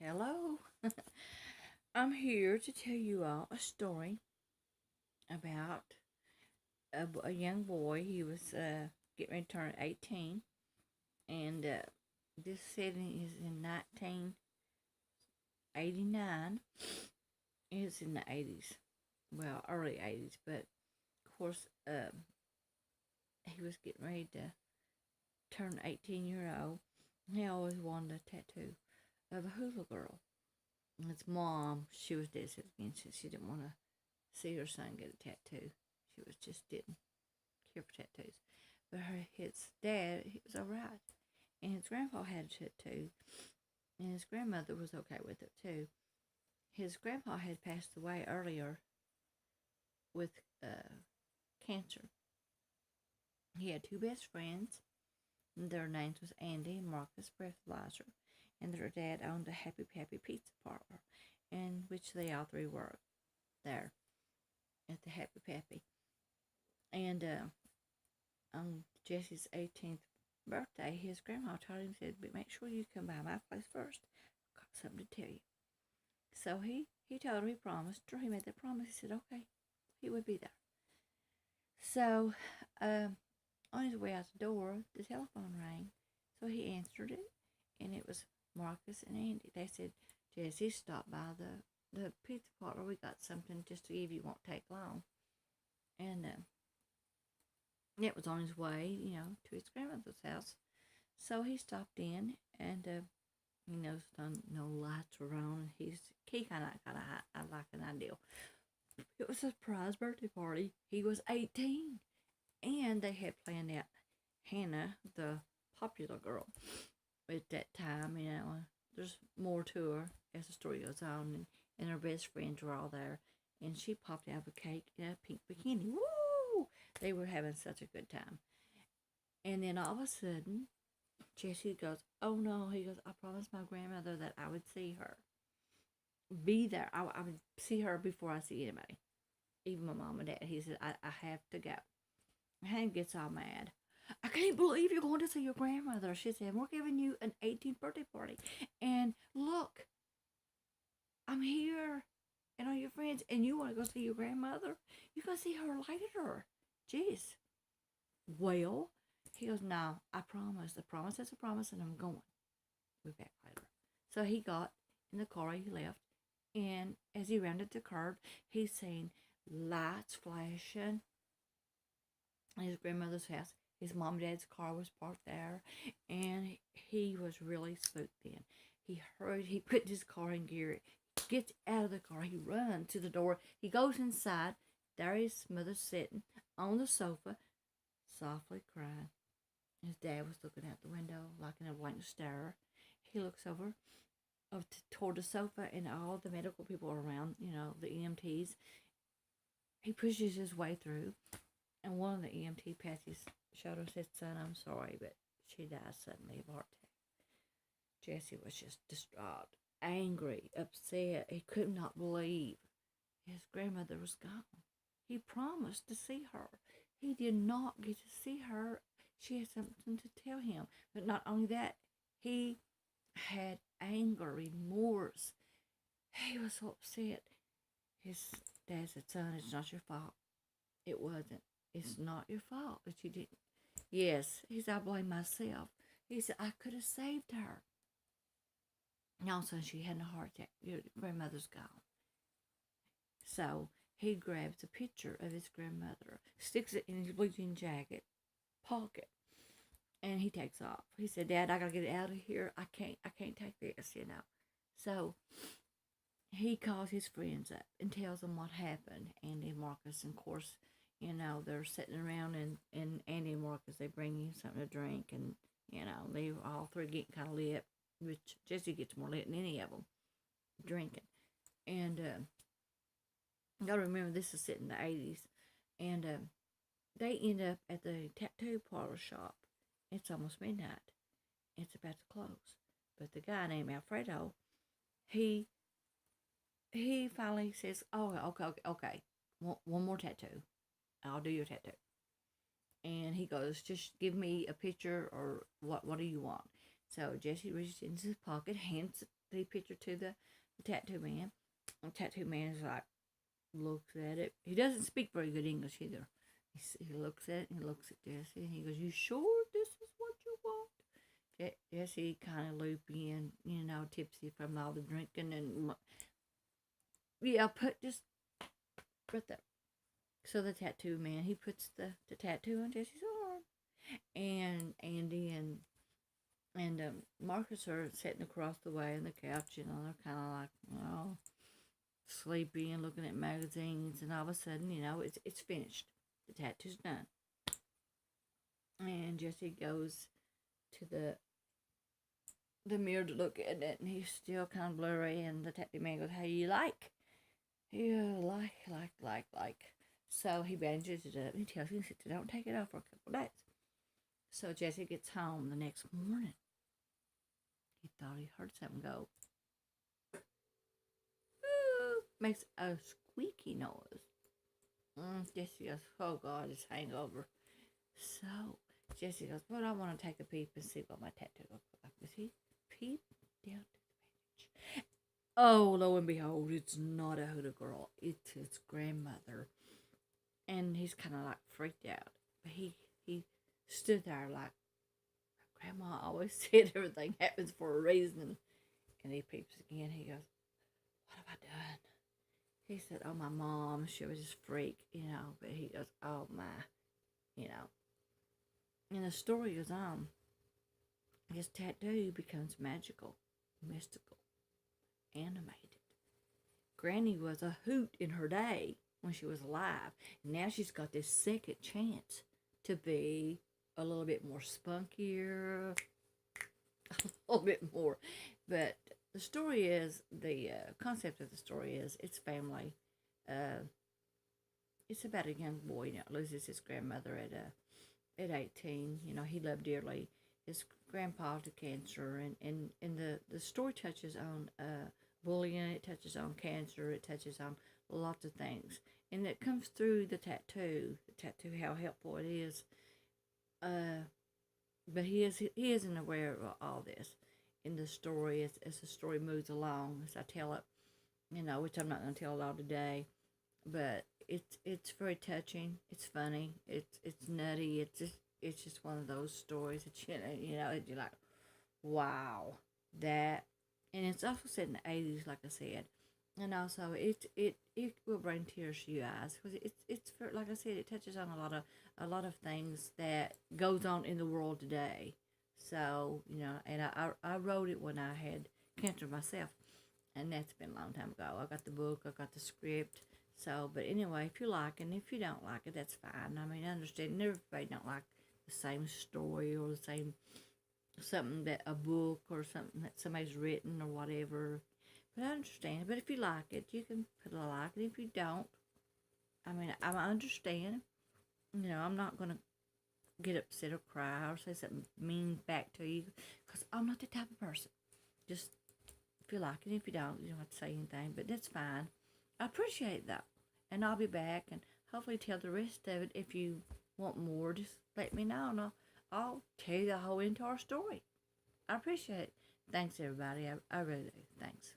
Hello. I'm here to tell you all a story about a young boy. He was getting ready to turn 18, and this setting is in 1989. It's in the 80s, well, early 80s, but of course, he was getting ready to turn 18 old. He always wanted a tattoo of a hula girl. And his mom, she was dead set against it. She didn't want to see her son get a tattoo. She was just didn't care for tattoos. But his dad, he was all right. And his grandpa had a tattoo. And his grandmother was okay with it too. His grandpa had passed away earlier with cancer. He had two best friends. And their names was Andy and Marcus Breathalyzer. And their dad owned a Happy Pappy pizza parlor, in which they all three worked there at the Happy Pappy. And on Jesse's 18th birthday, his grandma told him, said, "But make sure you come by my place first. I've got something to tell you." So he told her, he promised her, he made that promise. He said, okay, he would be there. So on his way out the door, the telephone rang. So he answered it, and it was Marcus and Andy. They said, "Jesse, stop by the pizza parlor. We got something just to give you. Won't take long." And it was on his way, to his grandmother's house. So he stopped in, and he noticed no lights were on. He kind of had like an idea. It was a surprise birthday party. He was 18, and they had planned out Hannah, the popular girl, at that time. There's more to her as the story goes on, and her best friends were all there, and she popped out of a cake in a pink bikini. Woo! They were having such a good time. And then all of a sudden, Jesse goes, "Oh no," he goes, "I promised my grandmother that I would see her. Be there. I would see her before I see anybody, even my mom and dad." He said, I have to go." Hank gets all mad. "I can't believe you're going to see your grandmother." She said, "We're giving you an 18th birthday party. And look, I'm here and all your friends, and you want to go see your grandmother? You can see her later. Jeez." "Well," he goes, "No, I promise. A promise is a promise, and I'm going. We'll be back later." So he got in the car, he left, and as he rounded the curve, he seen lights flashing at his grandmother's house. His mom and dad's car was parked there, and he was really spooked then. He hurried, he put his car in gear, gets out of the car, he runs to the door, he goes inside. There his mother sitting on the sofa, softly crying. His dad was looking out the window like in a blank stare. He looks over toward the sofa, and all the medical people are around, the EMTs. He pushes his way through, and one of the EMT pats his shoulder and said, "Son, I'm sorry, but she died suddenly of a heart attack." Jesse was just distraught, angry, upset. He could not believe his grandmother was gone. He promised to see her. He did not get to see her. She had something to tell him. But not only that, he had anger, remorse. He was so upset. His dad said, "Son, it's not your fault." It wasn't. "It's not your fault that you didn't." "Yes." He said, "I blame myself." He said, "I could have saved her." And also, she had a heart attack. Your grandmother's gone. So he grabs a picture of his grandmother, sticks it in his blue jean jacket pocket, and he takes off. He said, "Dad, I gotta get out of here. I can't take this. So he calls his friends up and tells them what happened. Andy and Marcus, and of course, they're sitting around, and Andy and Marcus, they bring him something to drink, and, they all three getting kind of lit, which Jesse gets more lit than any of them, drinking. And you gotta remember, this is set in the 80s, and they end up at the tattoo parlor shop. It's almost midnight. It's about to close. But the guy named Alfredo, he finally says, "Oh, okay. One more tattoo. I'll do your tattoo." And he goes, "Just give me a picture, or what do you want?" So Jesse reaches into his pocket, hands the picture to the tattoo man. The tattoo man is like, looks at it. He doesn't speak very good English either. He looks at it and he looks at Jesse and he goes, "You sure this is what you want?" Jesse kind of loopy and, tipsy from all the drinking and, yeah, put just right there. So the tattoo man, he puts the tattoo on Jesse's arm. And Andy and Marcus are sitting across the way on the couch, they're kind of like, sleepy and looking at magazines, and all of a sudden, it's finished. The tattoo's done. And Jesse goes to the mirror to look at it, and he's still kind of blurry, and the tattoo man goes, "Hey, you like?" "Yeah, like." So he bandages it up, and he tells him, "Don't take it off for a couple days." So Jesse gets home the next morning. He thought he heard something go. Makes a squeaky noise. Jesse goes, "Oh God, it's hangover." So Jesse goes, "Well, I want to take a peep and see what my tattoo looks like." Does he peep down to the bandage? Oh, lo and behold, it's not a hoodoo girl. It's his grandmother. And he's kind of like freaked out. But he stood there like, "Grandma always said everything happens for a reason." And he peeps again. He goes, "What have I done?" He said, "Oh, my mom, she was just freak, But he goes, "Oh, my, And the story goes on. His tattoo becomes magical, mystical, animated. Granny was a hoot in her day when she was alive. And now she's got this second chance to be a little bit more spunkier, a little bit more. But the story is, the concept of the story is, it's family. It's about a young boy loses his grandmother at 18. He loved dearly his grandpa to cancer, and the story touches on bullying. It touches on cancer. It touches on lots of things, and it comes through the tattoo. How helpful it is. But he isn't aware of all this in the story as the story moves along, as I tell it, which I'm not going to tell it all today. But it's very touching. It's funny. It's nutty. It's just one of those stories that you're like, wow, that. And it's also set in the 80s, like I said, and also it will bring tears to your eyes because it's for, like I said, it touches on a lot of things that goes on in the world today. So and I wrote it when I had cancer myself, and that's been a long time ago. I got the book, I got the script. So, but anyway, if you like it, and if you don't like it, that's fine. I mean, I understand everybody don't like the same story or the same something that a book or something that somebody's written or whatever. But I understand. But if you like it, you can put a like. And if you don't, I mean, I understand. I'm not going to get upset or cry or say something mean back to you because I'm not the type of person. Just if you like it, if you don't, you don't have to say anything. But that's fine. I appreciate it though. And I'll be back and hopefully tell the rest of it. If you want more, just let me know and I'll tell you the whole entire story. I appreciate it. Thanks, everybody. I really do. Thanks.